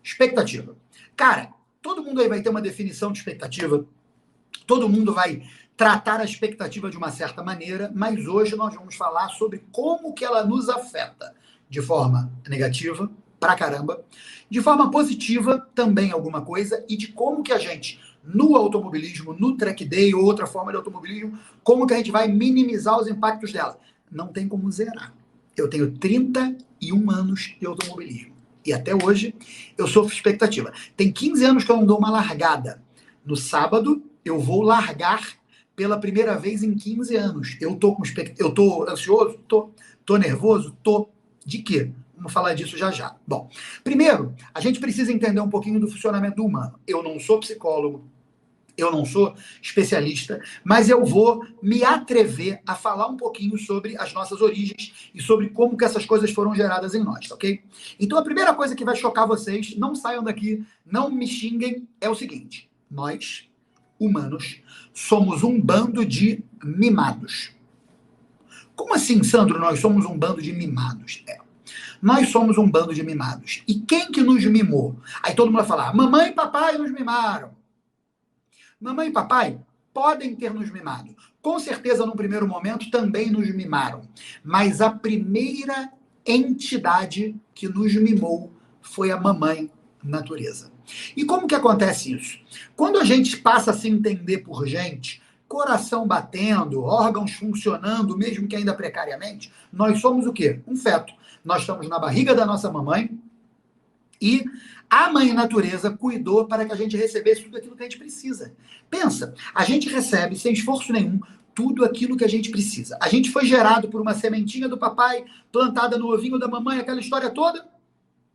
Expectativa. Cara, todo mundo aí vai ter uma definição de expectativa, todo mundo vai tratar a expectativa de uma certa maneira, mas hoje nós vamos falar sobre como que ela nos afeta de forma negativa, pra caramba, de forma positiva também alguma coisa, e de como que a gente, no automobilismo, no track day ou outra forma de automobilismo, como que a gente vai minimizar os impactos dela. Não tem como zerar. Eu tenho 31 anos de automobilismo. E até hoje eu sofro expectativa. Tem 15 anos que eu não dou uma largada. No sábado eu vou largar pela primeira vez em 15 anos. Eu tô ansioso? Tô nervoso? Tô. De quê? Vamos falar disso já já. Bom, primeiro, a gente precisa entender um pouquinho do funcionamento do humano. Eu não sou psicólogo, eu não sou especialista, mas eu vou me atrever a falar um pouquinho sobre as nossas origens e sobre como que essas coisas foram geradas em nós, ok? Então a primeira coisa que vai chocar vocês, não saiam daqui, não me xinguem, é o seguinte: nós, humanos, somos um bando de mimados. Como assim, Sandro, nós somos um bando de mimados? Nós somos um bando de mimados. E quem que nos mimou? Aí todo mundo vai falar, mamãe e papai nos mimaram. Mamãe e papai podem ter nos mimado. Com certeza, num primeiro momento, também nos mimaram. Mas a primeira entidade que nos mimou foi a mamãe natureza. E como que acontece isso? Quando a gente passa a se entender por gente, coração batendo, órgãos funcionando, mesmo que ainda precariamente, nós somos o quê? Um feto. Nós estamos na barriga da nossa mamãe e a mãe natureza cuidou para que a gente recebesse tudo aquilo que a gente precisa. Pensa, a gente recebe, sem esforço nenhum, tudo aquilo que a gente precisa. A gente foi gerado por uma sementinha do papai, plantada no ovinho da mamãe, aquela história toda.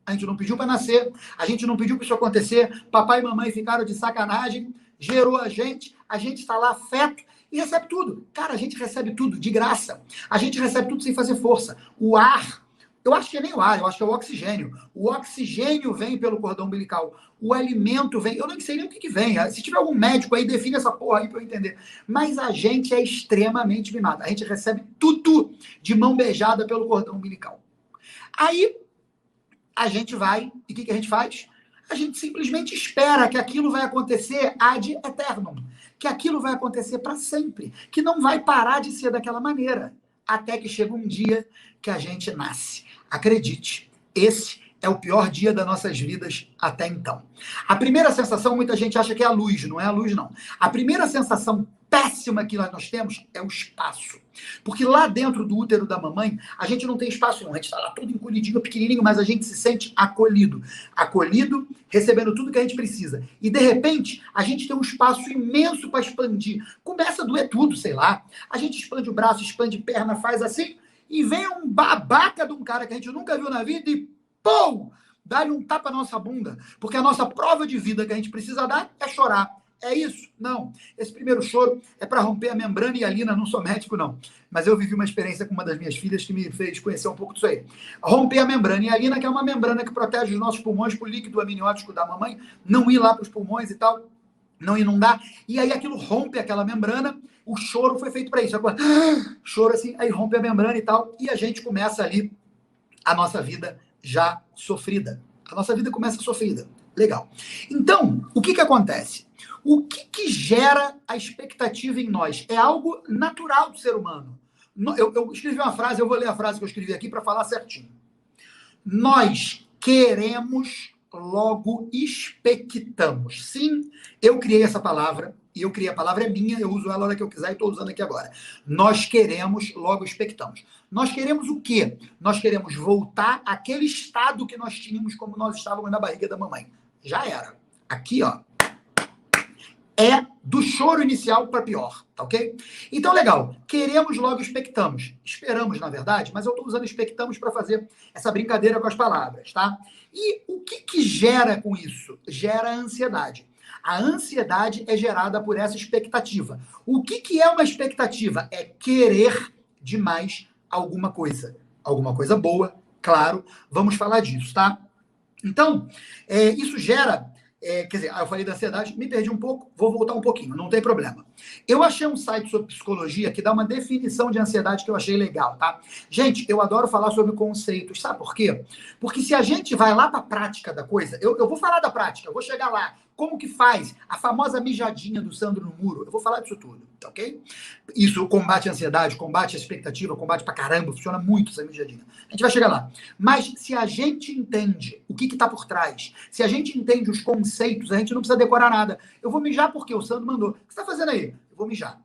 A gente não pediu para nascer, a gente não pediu para isso acontecer, papai e mamãe ficaram de sacanagem, gerou a gente está lá feto e recebe tudo. Cara, a gente recebe tudo de graça. A gente recebe tudo sem fazer força. O ar, eu acho que é nem o ar, eu acho que é o oxigênio. O oxigênio vem pelo cordão umbilical. O alimento vem, eu não sei nem o que vem. Se tiver algum médico aí, define essa porra aí para eu entender. Mas a gente é extremamente mimado. A gente recebe tudo de mão beijada pelo cordão umbilical. Aí, a gente vai, e o que a gente faz? A gente simplesmente espera que aquilo vai acontecer ad eternum, que aquilo vai acontecer para sempre, que não vai parar de ser daquela maneira, até que chega um dia que a gente nasce. Acredite, esse é o pior dia das nossas vidas até então. A primeira sensação, muita gente acha que é a luz, não é a luz, não. A primeira sensação péssima que nós temos é o espaço. Porque lá dentro do útero da mamãe, a gente não tem espaço nenhum. A gente está lá todo encolhidinho, pequenininho, mas a gente se sente acolhido. Acolhido, recebendo tudo que a gente precisa. E, de repente, a gente tem um espaço imenso para expandir. Começa a doer tudo, sei lá. A gente expande o braço, expande perna, faz assim, e vem um babaca de um cara que a gente nunca viu na vida e, pum, dá-lhe um tapa na nossa bunda. Porque a nossa prova de vida que a gente precisa dar é chorar. É isso? Não. Esse primeiro choro é para romper a membrana hialina, não sou médico, não. Mas eu vivi uma experiência com uma das minhas filhas que me fez conhecer um pouco disso aí. Romper a membrana hialina, que é uma membrana que protege os nossos pulmões para o líquido amniótico da mamãe não ir lá para os pulmões e tal, não inundar. E aí aquilo rompe aquela membrana, o choro foi feito para isso. Agora, choro assim, aí rompe a membrana e tal, e a gente começa ali a nossa vida já sofrida. A nossa vida começa sofrida. Legal. Então, o que acontece? O que gera a expectativa em nós? É algo natural do ser humano. Eu escrevi uma frase, eu vou ler a frase que eu escrevi aqui para falar certinho. Nós queremos, logo expectamos. Sim, eu criei essa palavra, e eu criei a palavra, é minha, eu uso ela a hora que eu quiser e estou usando aqui agora. Nós queremos, logo expectamos. Nós queremos o quê? Nós queremos voltar àquele estado que nós tínhamos como nós estávamos na barriga da mamãe. Já era. Aqui, ó, é do choro inicial para pior, tá ok? Então, legal. Queremos, logo expectamos. Esperamos, na verdade, mas eu estou usando expectamos para fazer essa brincadeira com as palavras, tá? E o que gera com isso? Gera ansiedade. A ansiedade é gerada por essa expectativa. O que é uma expectativa? É querer demais alguma coisa. Alguma coisa boa, claro. Vamos falar disso, tá? Então, isso gera quer dizer, eu falei da ansiedade, me perdi um pouco, vou voltar um pouquinho, não tem problema. Eu achei um site sobre psicologia que dá uma definição de ansiedade que eu achei legal, tá? Gente, eu adoro falar sobre conceitos, sabe por quê? Porque se a gente vai lá para a prática da coisa, eu vou falar da prática, eu vou chegar lá, como que faz a famosa mijadinha do Sandro no muro, eu vou falar disso tudo, tá ok? Isso combate a ansiedade, combate a expectativa, combate pra caramba, funciona muito essa mijadinha. A gente vai chegar lá. Mas se a gente entende o que está por trás, se a gente entende os conceitos, a gente não precisa decorar nada. Eu vou mijar porque o Sandro mandou. O que você está fazendo aí? Eu vou mijar.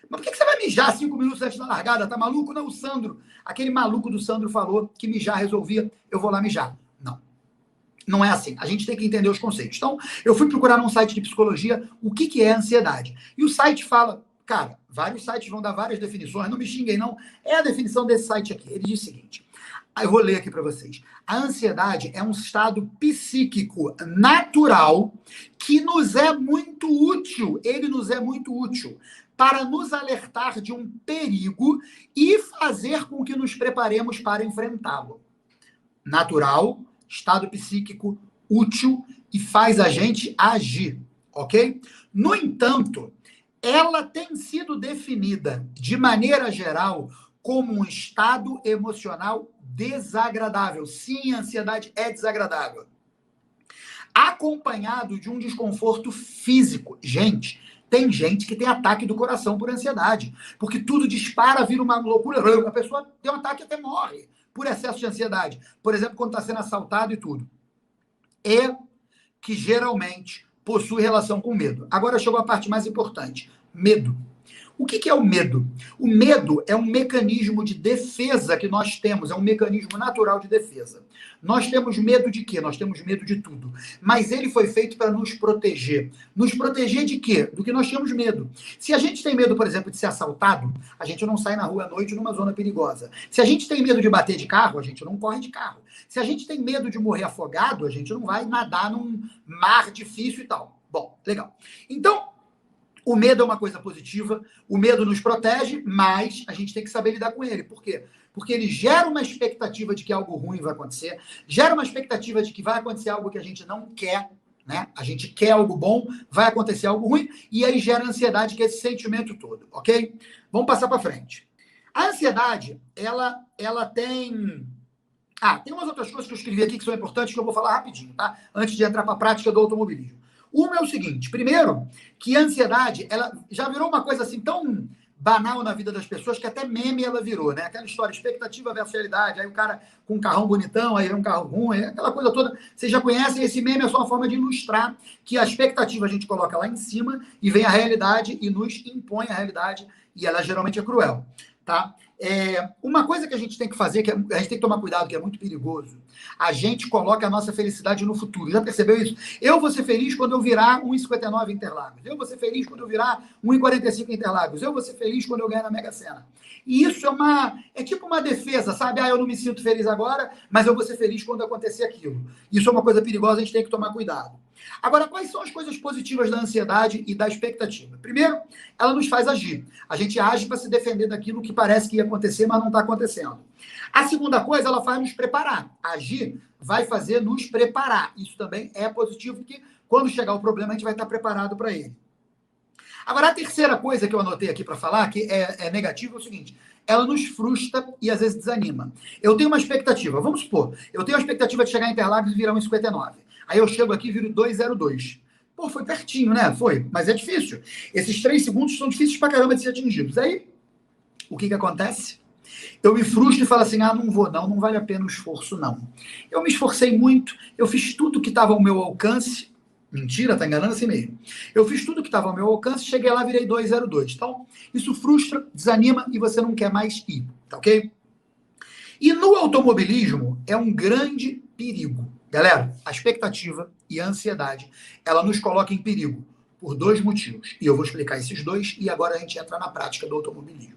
Mas por que você vai mijar 5 minutos antes da largada? Tá maluco? Não, o Sandro. Aquele maluco do Sandro falou que mijar resolvia, eu vou lá mijar. Não. Não é assim. A gente tem que entender os conceitos. Então, eu fui procurar num site de psicologia o que é ansiedade. E o site fala, cara, vários sites vão dar várias definições, não me xinguem, não. É a definição desse site aqui. Ele diz o seguinte, eu vou ler aqui para vocês. A ansiedade é um estado psíquico natural que nos é muito útil, ele nos é muito útil para nos alertar de um perigo e fazer com que nos preparemos para enfrentá-lo. Natural, estado psíquico útil e faz a gente agir, ok? No entanto, ela tem sido definida de maneira geral como um estado emocional desagradável. Sim, a ansiedade é desagradável. Acompanhado de um desconforto físico. Gente, tem gente que tem ataque do coração por ansiedade, porque tudo dispara, vira uma loucura, a pessoa tem um ataque e até morre por excesso de ansiedade. Por exemplo, quando está sendo assaltado e tudo. E que geralmente possui relação com medo. Agora chegou a parte mais importante. Medo. O que é o medo? O medo é um mecanismo de defesa que nós temos, é um mecanismo natural de defesa. Nós temos medo de quê? Nós temos medo de tudo. Mas ele foi feito para nos proteger. Nos proteger de quê? Do que nós temos medo. Se a gente tem medo, por exemplo, de ser assaltado, a gente não sai na rua à noite numa zona perigosa. Se a gente tem medo de bater de carro, a gente não corre de carro. Se a gente tem medo de morrer afogado, a gente não vai nadar num mar difícil e tal. Bom, legal. Então, o medo é uma coisa positiva, o medo nos protege, mas a gente tem que saber lidar com ele. Por quê? Porque ele gera uma expectativa de que algo ruim vai acontecer, gera uma expectativa de que vai acontecer algo que a gente não quer, né? A gente quer algo bom, vai acontecer algo ruim, e aí gera ansiedade, que é esse sentimento todo, ok? Vamos passar para frente. A ansiedade, ela tem... tem umas outras coisas que eu escrevi aqui que são importantes, que eu vou falar rapidinho, tá? Antes de entrar para a prática do automobilismo. Uma é o seguinte, primeiro, que a ansiedade, ela já virou uma coisa assim tão banal na vida das pessoas que até meme ela virou, né? Aquela história, expectativa versus realidade, aí o cara com um carrão bonitão, aí vem um carro ruim, aquela coisa toda. Vocês já conhecem, esse meme é só uma forma de ilustrar que a expectativa a gente coloca lá em cima e vem a realidade e nos impõe a realidade e ela geralmente é cruel, tá? Uma coisa que a gente tem que fazer, que a gente tem que tomar cuidado, que é muito perigoso, a gente coloca a nossa felicidade no futuro. Já percebeu isso? Eu vou ser feliz quando eu virar 1,59 Interlagos. Eu vou ser feliz quando eu virar 1,45 Interlagos. Eu vou ser feliz quando eu ganhar na Mega Sena. E isso é tipo uma defesa, sabe? Eu não me sinto feliz agora, mas eu vou ser feliz quando acontecer aquilo. Isso é uma coisa perigosa, a gente tem que tomar cuidado. Agora, quais são as coisas positivas da ansiedade e da expectativa? Primeiro, ela nos faz agir. A gente age para se defender daquilo que parece que ia acontecer, mas não está acontecendo. A segunda coisa, ela faz nos preparar. Agir vai fazer nos preparar. Isso também é positivo, porque quando chegar o problema, a gente vai estar preparado para ele. Agora, a terceira coisa que eu anotei aqui para falar, que é negativa, é o seguinte: ela nos frustra e às vezes desanima. Eu tenho uma expectativa, vamos supor, eu tenho a expectativa de chegar em Interlagos e virar 1,59. Aí eu chego aqui e viro 2,02. Pô, foi pertinho, né? Foi, mas é difícil. Esses 3 segundos são difíceis pra caramba de ser atingidos. Aí, o que acontece? Eu me frustro e falo assim, não vou não vale a pena o esforço, não. Eu me esforcei muito, eu fiz tudo que estava ao meu alcance. Mentira, tá enganando assim mesmo. Eu fiz tudo que estava ao meu alcance, cheguei lá, virei 2,02. Então, isso frustra, desanima e você não quer mais ir, tá ok? E no automobilismo é um grande perigo. Galera, a expectativa e a ansiedade, ela nos coloca em perigo por 2 motivos. E eu vou explicar esses 2 e agora a gente entra na prática do automobilismo.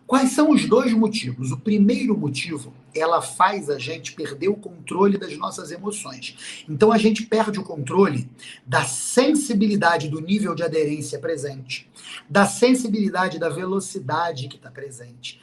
Quais são os 2 motivos? O primeiro motivo, ela faz a gente perder o controle das nossas emoções. Então a gente perde o controle da sensibilidade do nível de aderência presente, da sensibilidade da velocidade que está presente,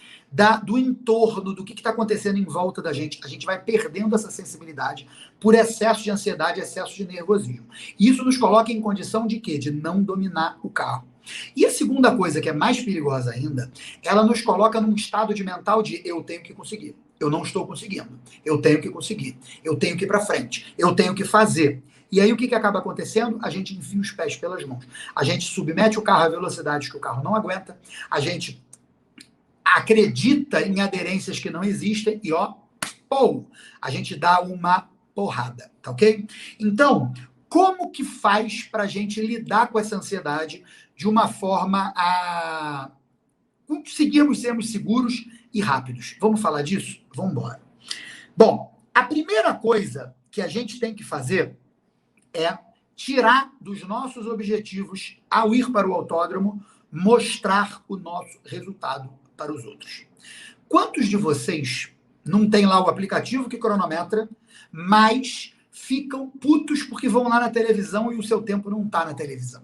do entorno, do que está acontecendo em volta da gente. A gente vai perdendo essa sensibilidade por excesso de ansiedade, excesso de nervosismo. Isso nos coloca em condição de quê? De não dominar o carro. E a segunda coisa, que é mais perigosa ainda, ela nos coloca num estado de mental de eu tenho que conseguir. Eu não estou conseguindo. Eu tenho que conseguir. Eu tenho que ir para frente. Eu tenho que fazer. E aí o que acaba acontecendo? A gente enfia os pés pelas mãos. A gente submete o carro a velocidades que o carro não aguenta. A gente acredita em aderências que não existem e, a gente dá uma porrada, tá ok? Então, como que faz para a gente lidar com essa ansiedade de uma forma a conseguirmos sermos seguros e rápidos? Vamos falar disso? Vamos embora. Bom, a primeira coisa que a gente tem que fazer é tirar dos nossos objetivos, ao ir para o autódromo, mostrar o nosso resultado para os outros. Quantos de vocês não tem lá o aplicativo que cronometra, mas ficam putos porque vão lá na televisão e o seu tempo não está na televisão?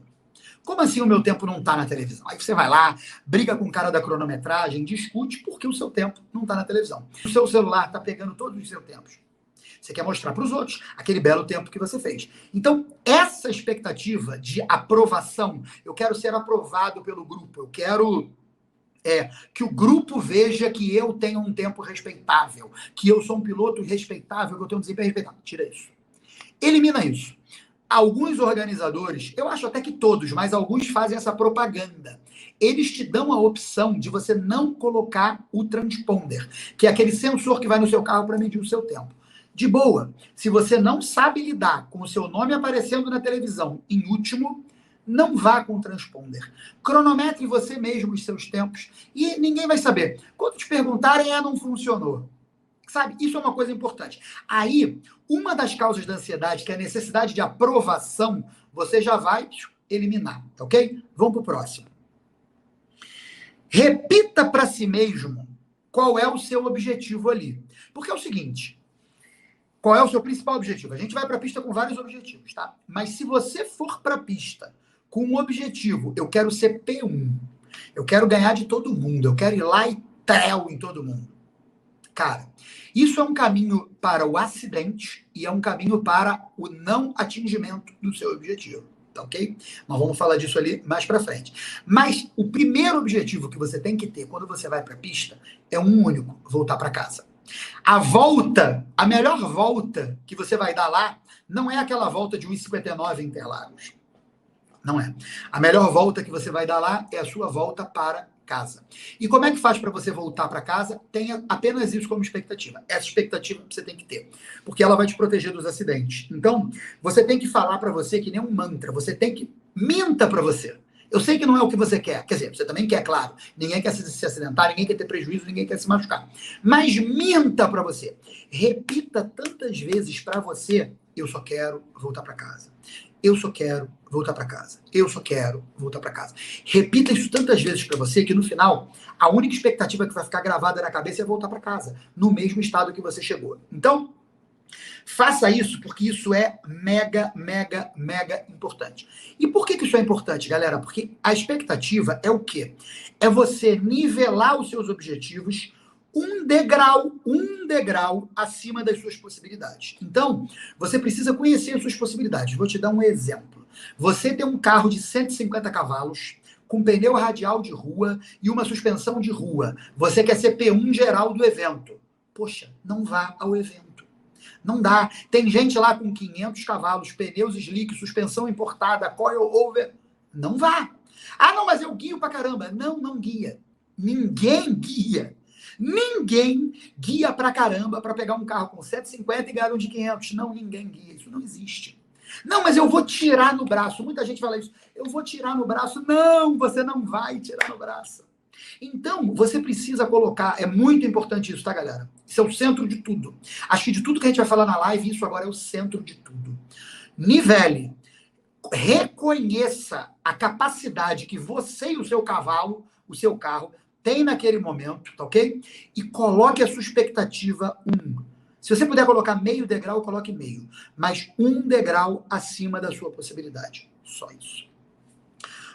Como assim o meu tempo não está na televisão? Aí você vai lá, briga com o cara da cronometragem, discute porque o seu tempo não está na televisão. O seu celular está pegando todos os seus tempos. Você quer mostrar para os outros aquele belo tempo que você fez. Então, essa expectativa de aprovação, eu quero ser aprovado pelo grupo, eu quero que o grupo veja que eu tenho um tempo respeitável, que eu sou um piloto respeitável, que eu tenho um desempenho respeitável. Tira isso. Elimina isso. Alguns organizadores, eu acho até que todos, mas alguns fazem essa propaganda. Eles te dão a opção de você não colocar o transponder, que é aquele sensor que vai no seu carro para medir o seu tempo. De boa, se você não sabe lidar com o seu nome aparecendo na televisão em último, não vá com o transponder. Cronometre você mesmo os seus tempos e ninguém vai saber. Quando te perguntarem, não funcionou. Sabe? Isso é uma coisa importante. Aí, uma das causas da ansiedade, que é a necessidade de aprovação, você já vai eliminar, tá ok? Vamos para o próximo. Repita para si mesmo qual é o seu objetivo ali. Porque é o seguinte, qual é o seu principal objetivo? A gente vai para a pista com vários objetivos, tá? Mas se você for para a pista com um objetivo, eu quero ser P1, eu quero ganhar de todo mundo, eu quero ir lá e trel em todo mundo. Cara, isso é um caminho para o acidente e é um caminho para o não atingimento do seu objetivo, tá ok? Nós vamos falar disso ali mais para frente. Mas o primeiro objetivo que você tem que ter quando você vai para a pista é um único, voltar para casa. A volta, a melhor volta que você vai dar lá, não é aquela volta de 1,59 em Interlagos. Não é. A melhor volta que você vai dar lá é a sua volta para casa. E como é que faz para você voltar para casa? Tenha apenas isso como expectativa. Essa expectativa você tem que ter, porque ela vai te proteger dos acidentes. Então, você tem que falar para você que nem um mantra, você tem que minta para você. Eu sei que não é o que você quer, quer dizer, você também quer, claro. Ninguém quer se acidentar, ninguém quer ter prejuízo, ninguém quer se machucar. Mas minta para você. Repita tantas vezes para você, eu só quero voltar para casa. Eu só quero voltar para casa. Eu só quero voltar para casa. Repita isso tantas vezes para você que no final a única expectativa que vai ficar gravada na cabeça é voltar para casa, no mesmo estado que você chegou. Então, faça isso porque isso é mega, mega, mega importante. E por que isso é importante, galera? Porque a expectativa é o quê? É você nivelar os seus objetivos um degrau acima das suas possibilidades. Então, você precisa conhecer as suas possibilidades. Vou te dar um exemplo. Você tem um carro de 150 cavalos, com pneu radial de rua e uma suspensão de rua. Você quer ser P1 geral do evento. Poxa, não vá ao evento. Não dá. Tem gente lá com 500 cavalos, pneus slick, suspensão importada, coil over. Não vá. Não, mas eu guio pra caramba. Não guia. Ninguém guia. Ninguém guia pra caramba para pegar um carro com 150 e ganhar um de 500. Não, ninguém guia. Isso não existe. Não, mas eu vou tirar no braço. Muita gente fala isso. Eu vou tirar no braço. Não, você não vai tirar no braço. Então, você precisa colocar, é muito importante isso, tá, galera? Isso é o centro de tudo. Acho que de tudo que a gente vai falar na live, isso agora é o centro de tudo. Nivele, reconheça a capacidade que você e o seu cavalo, o seu carro, tem naquele momento, tá ok? E coloque a sua expectativa 1. Se você puder colocar meio degrau, coloque meio. Mas 1 degrau acima da sua possibilidade. Só isso.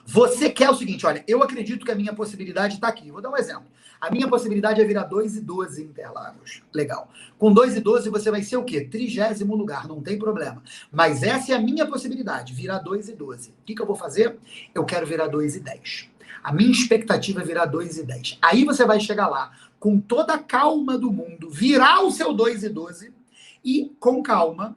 Você quer o seguinte, olha, eu acredito que a minha possibilidade está aqui. Vou dar um exemplo. A minha possibilidade é virar 2,12 em Interlagos. Legal. Com 2,12 você vai ser o quê? 30º lugar, não tem problema. Mas essa é a minha possibilidade, virar 2,12. O que eu vou fazer? Eu quero virar 2,10. A minha expectativa é virar 2,10. Aí você vai chegar lá com toda a calma do mundo, virar o seu 2,12 e, com calma,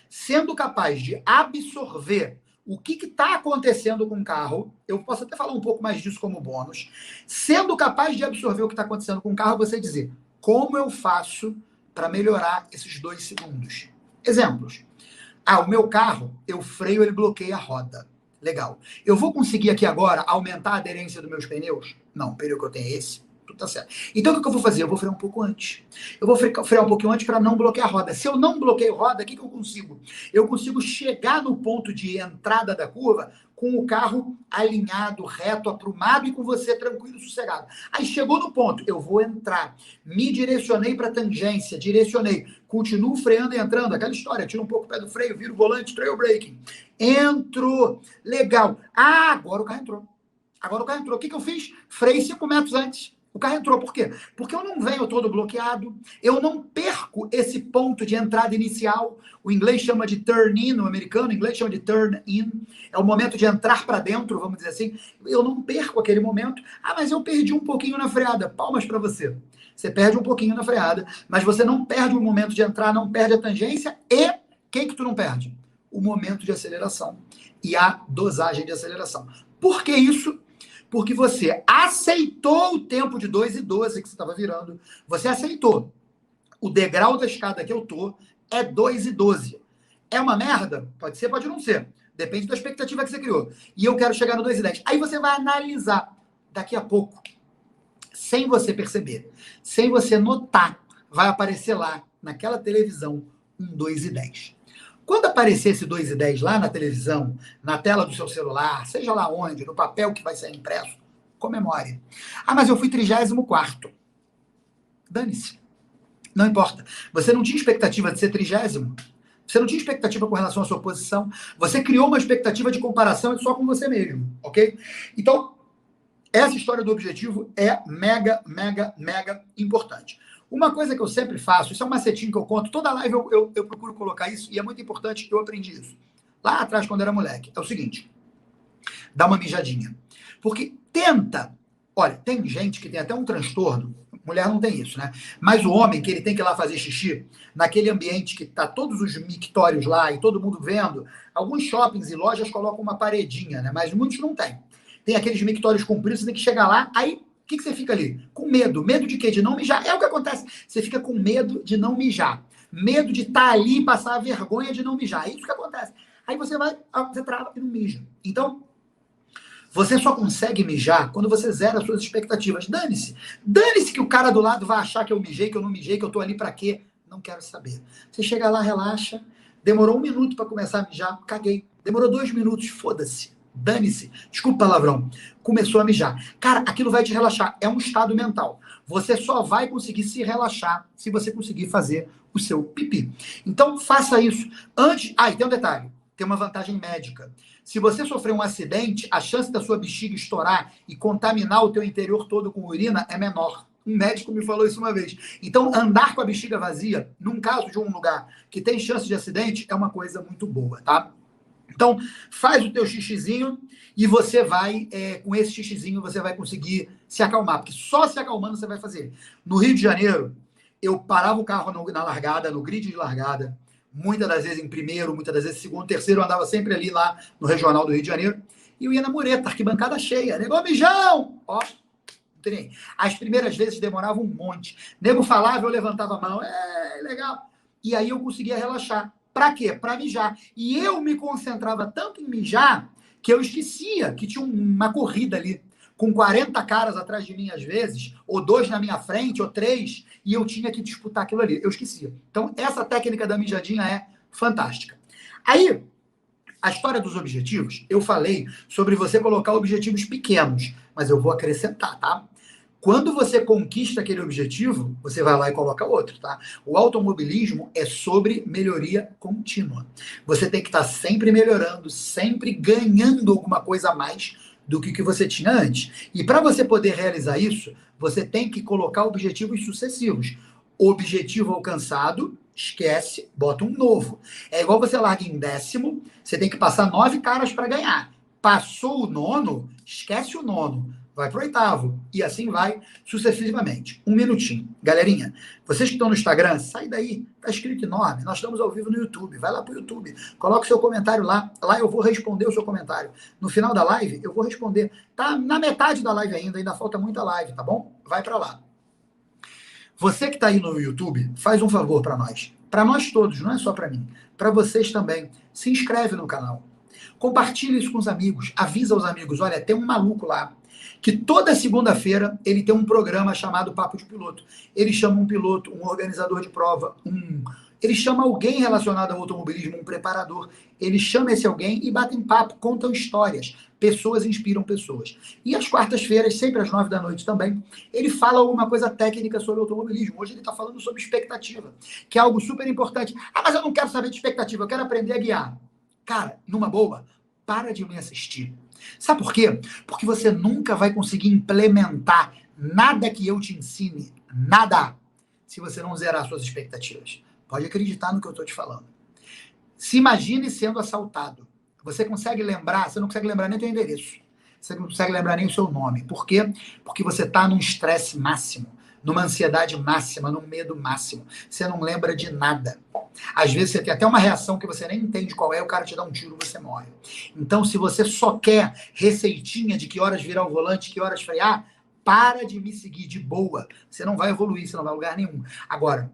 sendo capaz de absorver o que está acontecendo com o carro. Eu posso até falar um pouco mais disso como bônus. Sendo capaz de absorver o que está acontecendo com o carro, você dizer, como eu faço para melhorar esses 2 segundos? Exemplos. O meu carro, eu freio, ele bloqueia a roda. Legal. Eu vou conseguir aqui agora aumentar a aderência dos meus pneus? Não, o pneu que eu tenho é esse. Tudo tá certo. Então, o que eu vou fazer? Eu vou frear um pouco antes. Eu vou frear um pouquinho antes para não bloquear a roda. Se eu não bloqueio a roda, o que eu consigo? Eu consigo chegar no ponto de entrada da curva com o carro alinhado, reto, aprumado e com você tranquilo, sossegado. Aí chegou no ponto, eu vou entrar. Me direcionei para a tangência, direcionei. Continuo freando e entrando. Aquela história, tiro um pouco o pé do freio, viro o volante, trail braking. Entro. Legal. Agora o carro entrou. O que eu fiz? Freio 5 metros antes. O carro entrou. Por quê? Porque eu não venho todo bloqueado, eu não perco esse ponto de entrada inicial. O inglês chama de turn in, o americano, o inglês chama de turn in. É o momento de entrar para dentro, vamos dizer assim. Eu não perco aquele momento. Mas eu perdi um pouquinho na freada. Palmas para você. Você perde um pouquinho na freada, mas você não perde o momento de entrar, não perde a tangência e quem que tu não perde? O momento de aceleração e a dosagem de aceleração. Por que isso? Porque você aceitou o tempo de 2,12 que você estava virando. Você aceitou. O degrau da escada que eu tô é 2,12. É uma merda? Pode ser, pode não ser. Depende da expectativa que você criou. E eu quero chegar no 2,10. Aí você vai analisar daqui a pouco, sem você perceber, sem você notar, vai aparecer lá naquela televisão um 2,10. Quando aparecer esse 2,10 lá na televisão, na tela do seu celular, seja lá onde, no papel que vai ser impresso, comemore. Mas eu fui 34º. Dane-se. Não importa. Você não tinha expectativa de ser 30º. Você não tinha expectativa com relação à sua posição. Você criou uma expectativa de comparação só com você mesmo, ok? Então, essa história do objetivo é mega, mega, mega importante. Uma coisa que eu sempre faço, isso é um macetinho que eu conto, toda live eu procuro colocar isso, e é muito importante que eu aprendi isso. Lá atrás, quando era moleque, é o seguinte, dá uma mijadinha. Porque olha, tem gente que tem até um transtorno, mulher não tem isso, né? Mas o homem, que ele tem que ir lá fazer xixi, naquele ambiente que tá todos os mictórios lá e todo mundo vendo, alguns shoppings e lojas colocam uma paredinha, né? Mas muitos não tem. Tem aqueles mictórios compridos, você tem que chegar lá, aí o que você fica ali? Com medo. Medo de quê? De não mijar. É o que acontece. Você fica com medo de não mijar. Medo de estar ali e passar a vergonha de não mijar. É isso que acontece. Aí você trava e não mija. Então, você só consegue mijar quando você zera as suas expectativas. Dane-se. Dane-se que o cara do lado vai achar que eu mijei, que eu não mijei, que eu tô ali pra quê. Não quero saber. Você chega lá, relaxa. Demorou 1 minuto para começar a mijar. Caguei. Demorou 2 minutos. Foda-se. Dane-se, desculpa o palavrão, começou a mijar. Cara, aquilo vai te relaxar, é um estado mental. Você só vai conseguir se relaxar se você conseguir fazer o seu pipi. Então, faça isso. Antes, e tem um detalhe, tem uma vantagem médica. Se você sofrer um acidente, a chance da sua bexiga estourar e contaminar o teu interior todo com urina é menor. Um médico me falou isso uma vez. Então, andar com a bexiga vazia, num caso de um lugar que tem chance de acidente, é uma coisa muito boa, tá? Então, faz o teu xixizinho e você vai, com esse xixizinho, você vai conseguir se acalmar, porque só se acalmando você vai fazer. No Rio de Janeiro, eu parava o carro na largada, no grid de largada, muitas das vezes em primeiro, muitas das vezes em segundo, terceiro, eu andava sempre ali lá no regional do Rio de Janeiro, e eu ia na mureta, arquibancada cheia, nego mijão, ó, trem. As primeiras vezes demorava um monte, nego falava, eu levantava a mão, legal, e aí eu conseguia relaxar. Para quê? Para mijar. E eu me concentrava tanto em mijar que eu esquecia que tinha uma corrida ali, com 40 caras atrás de mim às vezes, ou 2 na minha frente, ou 3, e eu tinha que disputar aquilo ali. Eu esquecia. Então, essa técnica da mijadinha é fantástica. Aí, a história dos objetivos, eu falei sobre você colocar objetivos pequenos, mas eu vou acrescentar, tá? Quando você conquista aquele objetivo, você vai lá e coloca outro, tá? O automobilismo é sobre melhoria contínua. Você tem que estar sempre melhorando, sempre ganhando alguma coisa a mais do que você tinha antes. E para você poder realizar isso, você tem que colocar objetivos sucessivos. Objetivo alcançado, esquece, bota um novo. É igual você larga em 10º, você tem que passar 9 caras para ganhar. Passou o 9º, esquece o 9º, vai para o 8º, e assim vai sucessivamente. Um minutinho. Galerinha, vocês que estão no Instagram, sai daí, tá escrito enorme, nós estamos ao vivo no YouTube, vai lá para o YouTube, coloca o seu comentário lá eu vou responder o seu comentário. No final da live, eu vou responder. Tá na metade da live ainda falta muita live, tá bom? Vai para lá. Você que está aí no YouTube, faz um favor para nós todos, não é só para mim, para vocês também. Se inscreve no canal, compartilha isso com os amigos, avisa os amigos, olha, tem um maluco lá, que toda segunda-feira ele tem um programa chamado Papo de Piloto. Ele chama um piloto, um organizador de prova, ele chama alguém relacionado ao automobilismo, um preparador. Ele chama esse alguém e batem papo, contam histórias. Pessoas inspiram pessoas. E às quartas-feiras, sempre às 9 da noite também, ele fala alguma coisa técnica sobre automobilismo. Hoje ele está falando sobre expectativa, que é algo super importante. Ah, mas eu não quero saber de expectativa, eu quero aprender a guiar. Cara, numa boa, para de me assistir. Sabe por quê? Porque você nunca vai conseguir implementar nada que eu te ensine, nada, se você não zerar suas expectativas. Pode acreditar no que eu estou te falando. Se imagine sendo assaltado. Você consegue lembrar, você não consegue lembrar nem o seu endereço. Você não consegue lembrar nem o seu nome. Por quê? Porque você está num estresse máximo, numa ansiedade máxima, num medo máximo. Você não lembra de nada. Às vezes você tem até uma reação que você nem entende qual é, o cara te dá um tiro e você morre. Então, se você só quer receitinha de que horas virar o volante, que horas frear, para de me seguir de boa. Você não vai evoluir, você não vai a lugar nenhum. Agora,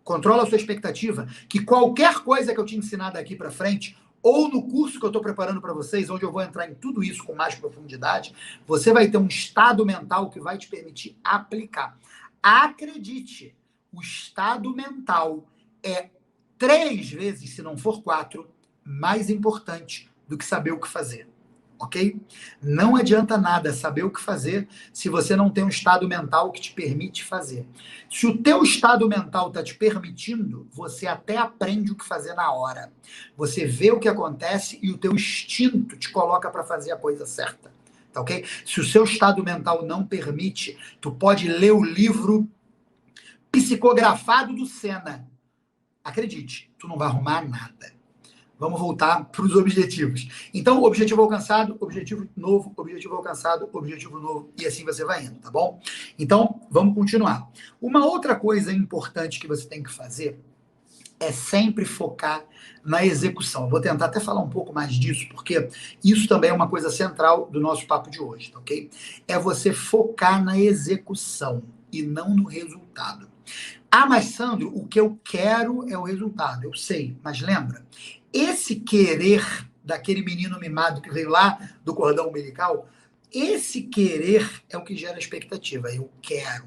controla a sua expectativa, que qualquer coisa que eu te ensinar daqui para frente, ou no curso que eu estou preparando para vocês, onde eu vou entrar em tudo isso com mais profundidade, você vai ter um estado mental que vai te permitir aplicar. Acredite, o estado mental é 3 vezes, se não for 4, mais importante do que saber o que fazer. Ok? Não adianta nada saber o que fazer se você não tem um estado mental que te permite fazer. Se o teu estado mental está te permitindo, você até aprende o que fazer na hora. Você vê o que acontece e o teu instinto te coloca para fazer a coisa certa. Tá ok? Se o seu estado mental não permite, tu pode ler o livro psicografado do Senna. Acredite, tu não vai arrumar nada. Vamos voltar para os objetivos. Então, objetivo alcançado, objetivo novo, objetivo alcançado, objetivo novo, e assim você vai indo, tá bom? Então, vamos continuar. Uma outra coisa importante que você tem que fazer é sempre focar na execução. Vou tentar até falar um pouco mais disso, porque isso também é uma coisa central do nosso papo de hoje, tá ok? É você focar na execução e não no resultado. Ah, mas Sandro, o que eu quero é o resultado. Eu sei, mas lembra? Esse querer daquele menino mimado que veio lá do cordão umbilical, esse querer é o que gera expectativa. Eu quero.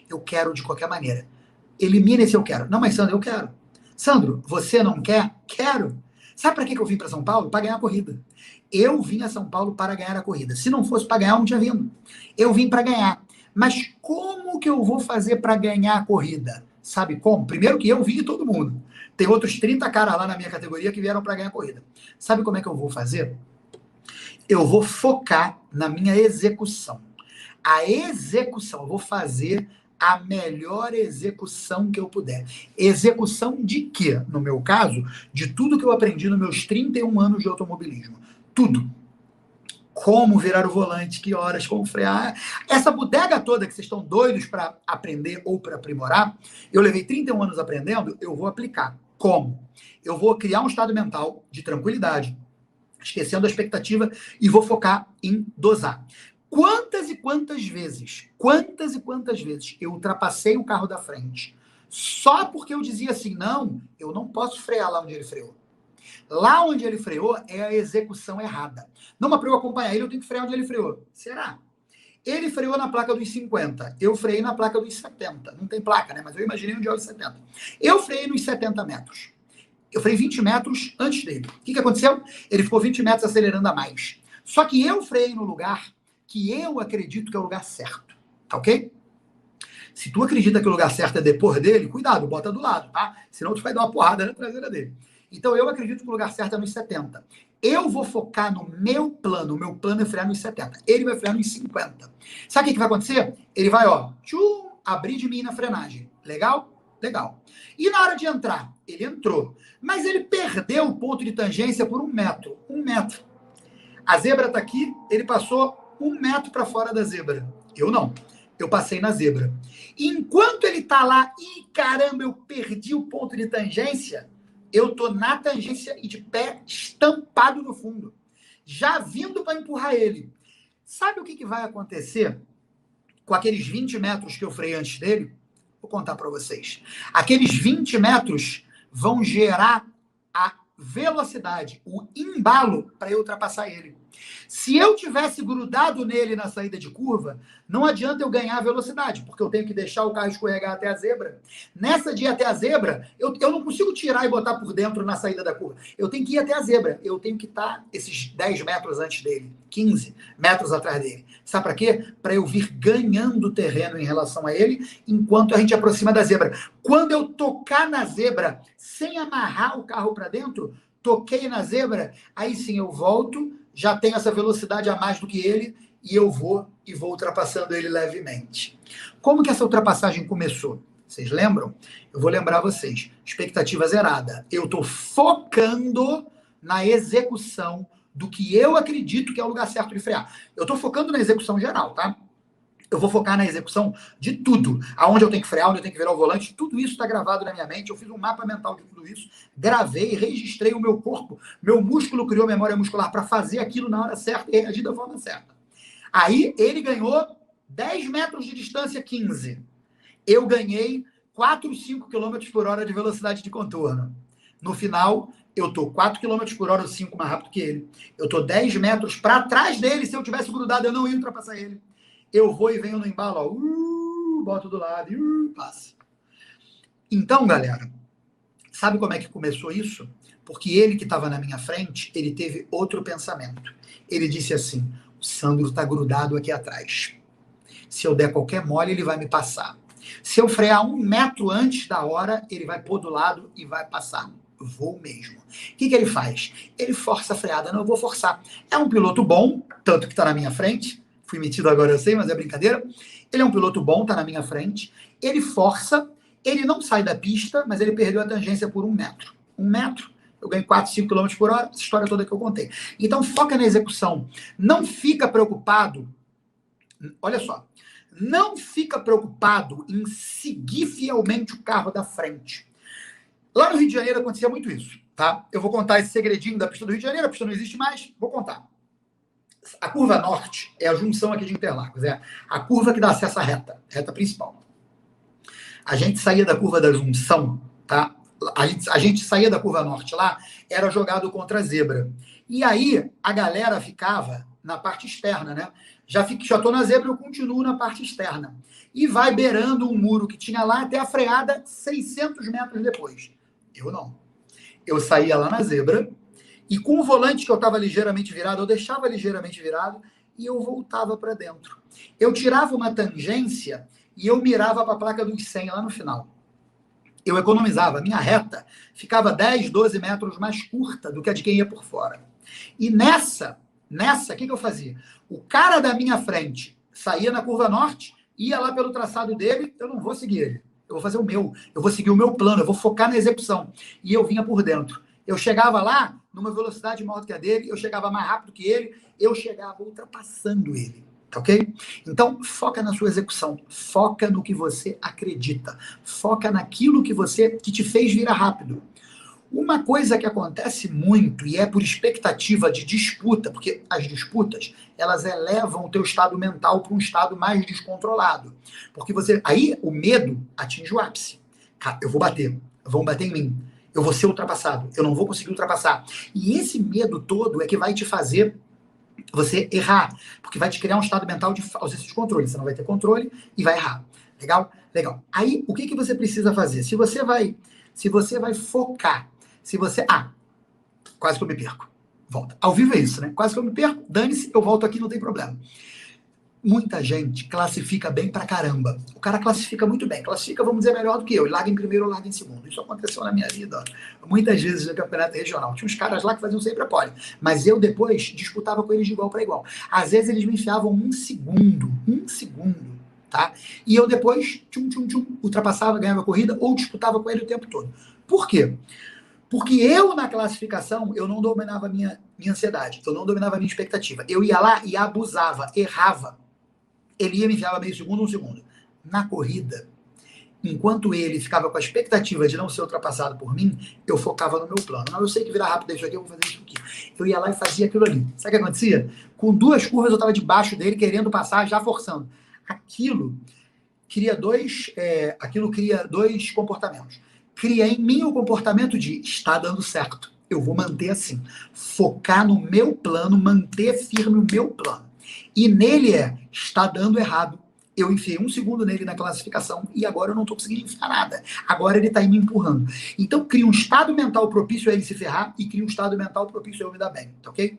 Eu quero de qualquer maneira. Elimina esse eu quero. Não, mas Sandro, eu quero. Sandro, você não quer? Quero. Sabe para que eu vim para São Paulo? Para ganhar a corrida. Eu vim a São Paulo para ganhar a corrida. Se não fosse para ganhar, eu não tinha vindo. Eu vim para ganhar. Mas como que eu vou fazer para ganhar a corrida? Sabe como? Primeiro que eu vi de todo mundo. Tem outros 30 caras lá na minha categoria que vieram para ganhar a corrida. Sabe como é que eu vou fazer? Eu vou focar na minha execução. A execução, eu vou fazer a melhor execução que eu puder. Execução de quê? No meu caso, de tudo que eu aprendi nos meus 31 anos de automobilismo. Tudo. Como virar o volante, que horas, como frear. Essa bodega toda que vocês estão doidos para aprender ou para aprimorar, eu levei 31 anos aprendendo, eu vou aplicar. Como? Eu vou criar um estado mental de tranquilidade, esquecendo a expectativa, e vou focar em dosar. Quantas e quantas vezes eu ultrapassei o carro da frente só porque eu dizia assim, não, eu não posso frear lá onde ele freou. Lá onde ele freou é a execução errada. Não, mas para eu acompanhar ele, eu tenho que frear onde ele freou. Será? Ele freou na placa dos 50. Eu freiei na placa dos 70. Não tem placa, né? Mas eu imaginei onde é os 70. Eu freiei nos 70 metros. Eu freiei 20 metros antes dele. O que aconteceu? Ele ficou 20 metros acelerando a mais. Só que eu freiei no lugar que eu acredito que é o lugar certo, tá ok? Se tu acredita que o lugar certo é depor dele, cuidado, bota do lado, tá? Senão tu vai dar uma porrada na traseira dele. Então, eu acredito que o lugar certo é nos 70. Eu vou focar no meu plano. O meu plano é frear nos 70. Ele vai frear nos 50. Sabe o que vai acontecer? Ele vai, ó, abrir de mim na frenagem. Legal? Legal. E na hora de entrar? Ele entrou. Mas ele perdeu o ponto de tangência por 1 metro. 1 metro. A zebra tá aqui, ele passou 1 metro para fora da zebra. Eu não. Eu passei na zebra. Enquanto ele tá lá, e caramba, eu perdi o ponto de tangência, eu tô na tangência e de pé estampado no fundo, já vindo para empurrar ele. Sabe o que vai acontecer com aqueles 20 metros que eu freiei antes dele? Vou contar para vocês. Aqueles 20 metros vão gerar a velocidade, o embalo para eu ultrapassar ele. Se eu tivesse grudado nele na saída de curva, não adianta eu ganhar velocidade, porque eu tenho que deixar o carro escorregar até a zebra. Nessa de ir até a zebra, eu não consigo tirar e botar por dentro na saída da curva. Eu tenho que ir até a zebra. Eu tenho que estar esses 10 metros antes dele, 15 metros atrás dele. Sabe para quê? Para eu vir ganhando terreno em relação a ele, enquanto a gente aproxima da zebra. Quando eu tocar na zebra, sem amarrar o carro para dentro, toquei na zebra, aí sim eu volto, já tenho essa velocidade a mais do que ele, e eu vou ultrapassando ele levemente. Como que essa ultrapassagem começou? Vocês lembram? Eu vou lembrar vocês. Expectativa zerada. Eu estou focando na execução do que eu acredito que é o lugar certo de frear. Eu estou focando na execução geral, tá? Eu vou focar na execução de tudo. Aonde eu tenho que frear, onde eu tenho que virar o volante, tudo isso está gravado na minha mente. Eu fiz um mapa mental de tudo isso, gravei, registrei o meu corpo, meu músculo criou memória muscular para fazer aquilo na hora certa e reagir da forma certa. Aí ele ganhou 10 metros de distância, 15. Eu ganhei 4, 5 km por hora de velocidade de contorno. No final, eu estou 4 km por hora ou 5 mais rápido que ele. Eu estou 10 metros para trás dele. Se eu tivesse grudado, eu não ia ultrapassar ele. Eu vou e venho no embalo, ó, boto do lado e passa. Então, galera, sabe como é que começou isso? Porque ele que estava na minha frente, ele teve outro pensamento. Ele disse assim, o Sandro está grudado aqui atrás. Se eu der qualquer mole, ele vai me passar. Se eu frear 1 metro antes da hora, ele vai pôr do lado e vai passar. Vou mesmo. O que ele faz? Ele força a freada. Não, eu vou forçar. É um piloto bom, tanto que está na minha frente. Fui metido agora, eu sei, mas é brincadeira. Ele é um piloto bom, está na minha frente. Ele força, ele não sai da pista, mas ele perdeu a tangência por 1 metro. 1 metro, eu ganho 4, 5 km por hora, essa história toda que eu contei. Então, foca na execução. Não fica preocupado, olha só, não fica preocupado em seguir fielmente o carro da frente. Lá no Rio de Janeiro acontecia muito isso, tá? Eu vou contar esse segredinho da pista do Rio de Janeiro, a pista não existe mais, vou contar. A curva norte é a junção aqui de Interlagos, é a curva que dá acesso à reta principal. A gente saía da curva da junção, tá? A gente saía da curva norte lá, era jogado contra a zebra. E aí a galera ficava na parte externa, né? Já tô na zebra, eu continuo na parte externa. E vai beirando um muro que tinha lá até a freada 600 metros depois. Eu não. Eu saía lá na zebra, e com o volante que eu estava ligeiramente virado, eu deixava ligeiramente virado e eu voltava para dentro. Eu tirava uma tangência e eu mirava para a placa dos 100 lá no final. Eu economizava. A minha reta ficava 10, 12 metros mais curta do que a de quem ia por fora. E nessa, o que eu fazia? O cara da minha frente saía na curva norte, ia lá pelo traçado dele, eu não vou seguir ele. Eu vou fazer o meu. Eu vou seguir o meu plano, eu vou focar na execução. E eu vinha por dentro. Eu chegava lá numa velocidade maior do que a dele, eu chegava mais rápido que ele, eu chegava ultrapassando ele, tá ok? Então, foca na sua execução, foca no que você acredita, foca naquilo que te fez virar rápido. Uma coisa que acontece muito, e é por expectativa de disputa, porque as disputas, elas elevam o teu estado mental para um estado mais descontrolado. Porque aí o medo atinge o ápice. Cara, eu vou bater, vão bater em mim. Eu vou ser ultrapassado, eu não vou conseguir ultrapassar. E esse medo todo é que vai te fazer você errar, porque vai te criar um estado mental de ausência de controle. Você não vai ter controle e vai errar. Legal? Legal. Aí, o que você precisa fazer? Se você vai focar, quase que eu me perco. Volta. Ao vivo é isso, né? Quase que eu me perco, dane-se, eu volto aqui, não tem problema. Muita gente classifica bem pra caramba. O cara classifica muito bem. Classifica, vamos dizer, melhor do que eu. Ele larga em primeiro ou larga em segundo. Isso aconteceu na minha vida, ó, muitas vezes no campeonato regional. Tinha uns caras lá que faziam sempre a pole. Mas eu depois disputava com eles de igual para igual. Às vezes eles me enfiavam um segundo, tá? E eu depois, ultrapassava, ganhava a corrida ou disputava com ele o tempo todo. Por quê? Porque eu, na classificação, eu não dominava a minha ansiedade. Eu não dominava a minha expectativa. Eu ia lá e abusava, errava. Ele ia me enfiava meio segundo, um segundo. Na corrida, enquanto ele ficava com a expectativa de não ser ultrapassado por mim, eu focava no meu plano. Não, eu sei que virar rápido isso aqui, eu vou fazer isso aqui. Eu ia lá e fazia aquilo ali. Sabe o que acontecia? Com 2 curvas eu estava debaixo dele, querendo passar, já forçando. Aquilo cria dois comportamentos. Cria em mim o comportamento de está dando certo. Eu vou manter assim. Focar no meu plano, manter firme o meu plano. E nele está dando errado. Eu enfiei 1 segundo nele na classificação e agora eu não estou conseguindo enfiar nada. Agora ele está me empurrando. Então cria um estado mental propício a ele se ferrar e cria um estado mental propício a eu me dar bem, tá ok?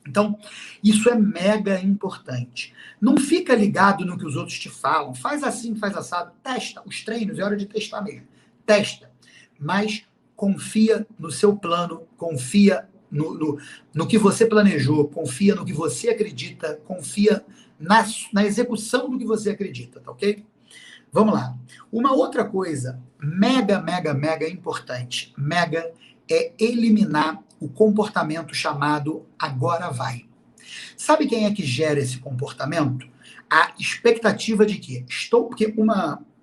Então, isso é mega importante. Não fica ligado no que os outros te falam. Faz assim, faz assado. Testa os treinos, é hora de testar mesmo. Testa. Mas confia no seu plano, confia no que você planejou, confia no que você acredita, confia na execução do que você acredita, tá ok? Vamos lá. Uma outra coisa mega importante, é eliminar o comportamento chamado agora vai. Sabe quem é que gera esse comportamento? A expectativa de que porque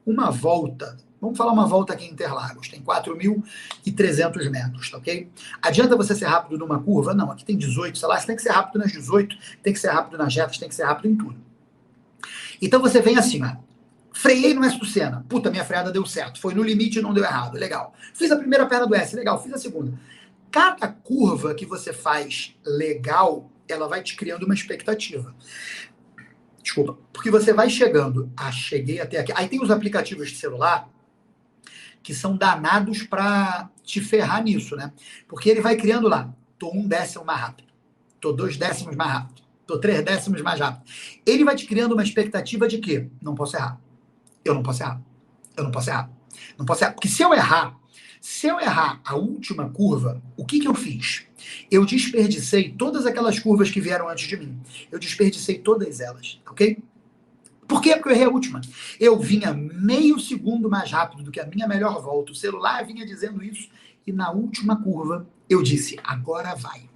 uma volta, vamos falar uma volta aqui em Interlagos, tem 4.300 metros, tá ok? Adianta você ser rápido numa curva? Não, aqui tem 18, sei lá, você tem que ser rápido nas 18, tem que ser rápido nas retas, tem que ser rápido em tudo. Então você vem assim, ó, freiei no S do Senna, puta, minha freada deu certo, foi no limite e não deu errado, legal. Fiz a primeira perna do S, legal, fiz a segunda. Cada curva que você faz legal, ela vai te criando uma expectativa. Desculpa, porque você vai chegando, cheguei até aqui. Aí tem os aplicativos de celular que são danados para te ferrar nisso, né? Porque ele vai criando lá, tô 1 décimo mais rápido, tô 2 décimos mais rápido, tô 3 décimos mais rápido. Ele vai te criando uma expectativa de que não posso errar. Eu não posso errar. Eu não posso errar. Não posso errar. Porque se eu errar a última curva, o que eu fiz? Eu desperdicei todas aquelas curvas que vieram antes de mim. Eu desperdicei todas elas, ok? Por quê? Porque eu errei a última. Eu vinha meio segundo mais rápido do que a minha melhor volta. O celular vinha dizendo isso. E na última curva, eu disse, agora vai.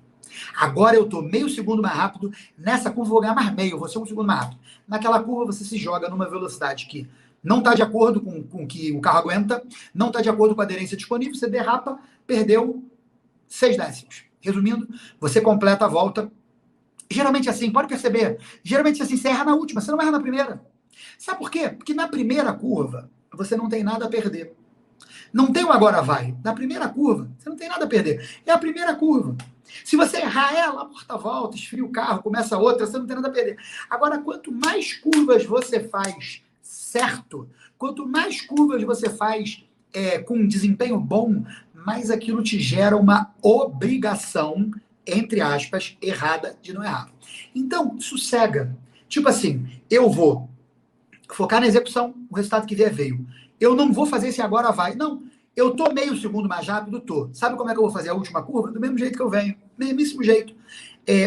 Agora eu estou meio segundo mais rápido. Nessa curva eu vou ganhar mais meio. Eu vou ser 1 segundo mais rápido. Naquela curva você se joga numa velocidade que não está de acordo com o que o carro aguenta, não está de acordo com a aderência disponível, você derrapa, perdeu 6 décimos. Resumindo, você completa a volta. Geralmente assim, pode perceber, geralmente assim, você erra na última, você não erra na primeira. Sabe por quê? Porque na primeira curva, você não tem nada a perder. Não tem o agora vai. Na primeira curva, você não tem nada a perder. É a primeira curva. Se você errar ela, porta-volta, esfria o carro, começa outra, você não tem nada a perder. Agora, quanto mais curvas você faz certo, quanto mais curvas você faz com um desempenho bom, mais aquilo te gera uma obrigação, entre aspas, errada de não errar. Então, sossega. Tipo assim, eu vou focar na execução, o resultado que vier veio. Eu não vou fazer esse agora vai. Não, eu tô meio segundo mais rápido, tô. Sabe como é que eu vou fazer a última curva? Do mesmo jeito que eu venho. Mesmíssimo jeito.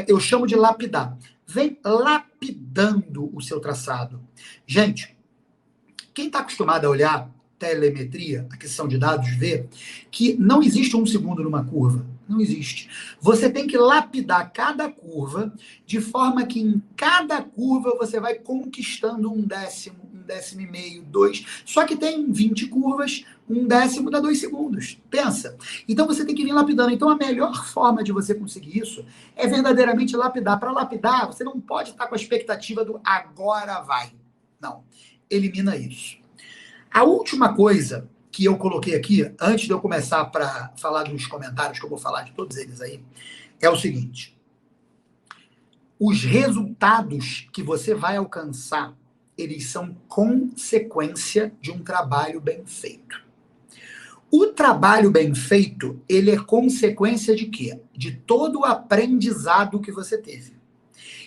Eu chamo de lapidar. Vem lapidando o seu traçado. Gente, quem está acostumado a olhar telemetria, aquisição de dados, vê que não existe 1 segundo numa curva. Não existe. Você tem que lapidar cada curva de forma que em cada curva você vai conquistando 1 décimo, 1 décimo e meio, 2. Só que tem 20 curvas, 1 décimo dá 2 segundos. Pensa. Então você tem que vir lapidando. Então a melhor forma de você conseguir isso é verdadeiramente lapidar. Para lapidar, você não pode estar com a expectativa do agora vai. Não. Elimina isso. A última coisa que eu coloquei aqui, antes de eu começar para falar dos comentários, que eu vou falar de todos eles aí, é o seguinte. Os resultados que você vai alcançar, eles são consequência de um trabalho bem feito. O trabalho bem feito, ele é consequência de quê? De todo o aprendizado que você teve.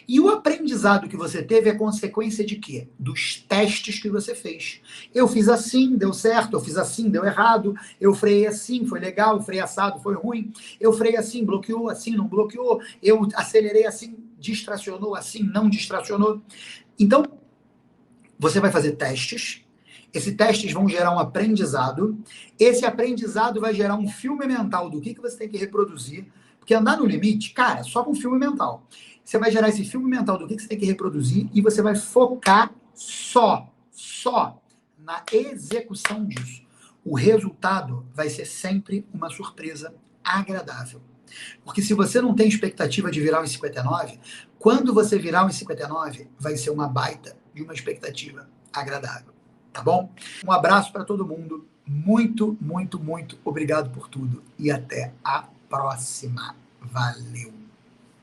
E o aprendizado que você teve é consequência de quê? Dos testes que você fez. Eu fiz assim, deu certo, eu fiz assim, deu errado, eu freiei assim, foi legal, freio assado, foi ruim, eu freiei assim, bloqueou, assim, não bloqueou, eu acelerei assim, distracionou, assim, não distracionou. Então, você vai fazer testes, esses testes vão gerar um aprendizado, esse aprendizado vai gerar um filme mental do que você tem que reproduzir, porque andar no limite, cara, só com filme mental. Você vai gerar esse filme mental do que você tem que reproduzir e você vai focar só na execução disso. O resultado vai ser sempre uma surpresa agradável. Porque se você não tem expectativa de virar um 59, quando você virar um 59, vai ser uma baita de uma expectativa agradável. Tá bom? Um abraço para todo mundo. Muito, muito, muito obrigado por tudo. E até a próxima. Valeu!